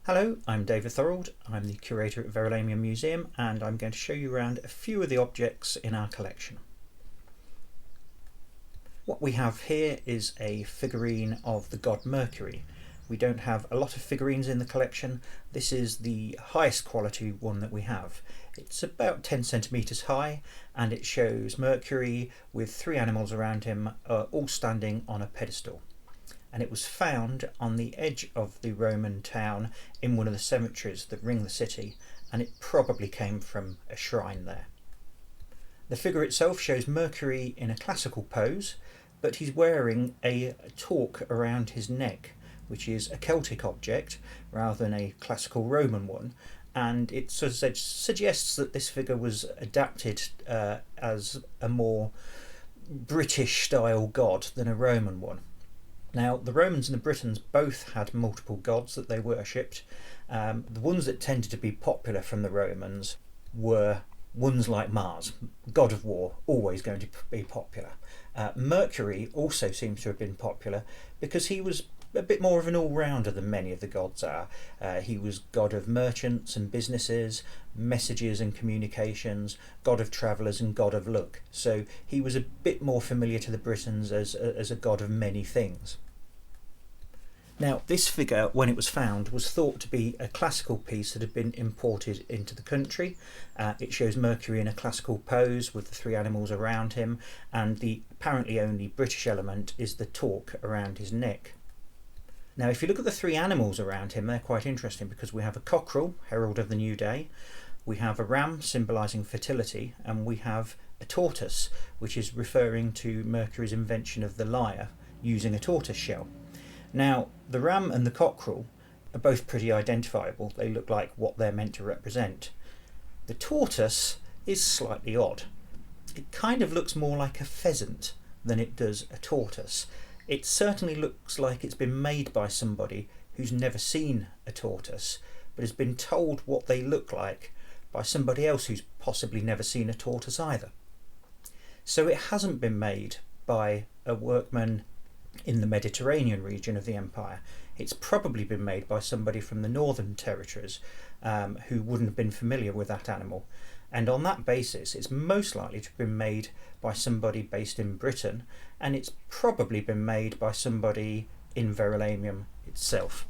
Hello, I'm David Thorold. I'm the curator at Verulamium Museum, and I'm going to show you around a few of the objects in our collection. What we have here is a figurine of the god Mercury. We don't have a lot of figurines in the collection. This is the highest quality one that we have. It's about 10 centimetres high, and it shows Mercury with three animals around him, all standing on a pedestal. And it was found on the edge of the Roman town in one of the cemeteries that ring the city, and it probably came from a shrine there. The figure itself shows Mercury in a classical pose, but he's wearing a torque around his neck, which is a Celtic object rather than a classical Roman one, and it sort of suggests that this figure was adapted as a more British style god than a Roman one. Now, the Romans and the Britons both had multiple gods that they worshipped. The ones that tended to be popular from the Romans were ones like Mars, god of war, always going to be popular. Mercury also seems to have been popular because he was a bit more of an all-rounder than many of the gods are. He was god of merchants and businesses, messages and communications, god of travellers and god of luck. So he was a bit more familiar to the Britons as a god of many things. Now, this figure, when it was found, was thought to be a classical piece that had been imported into the country. It shows Mercury in a classical pose with the three animals around him, and the apparently only British element is the torque around his neck. Now, if you look at the three animals around him, they're quite interesting because we have a cockerel, herald of the new day, we have a ram symbolising fertility, and we have a tortoise, which is referring to Mercury's invention of the lyre using a tortoise shell. Now, the ram and the cockerel are both pretty identifiable. They look like what they're meant to represent. The tortoise is slightly odd. It kind of looks more like a pheasant than it does a tortoise. It certainly looks like it's been made by somebody who's never seen a tortoise, but has been told what they look like by somebody else who's possibly never seen a tortoise either. So it hasn't been made by a workman in the Mediterranean region of the empire. It's probably been made by somebody from the northern territories who wouldn't have been familiar with that animal. And on that basis, it's most likely to have been made by somebody based in Britain, and it's probably been made by somebody in Verulamium itself.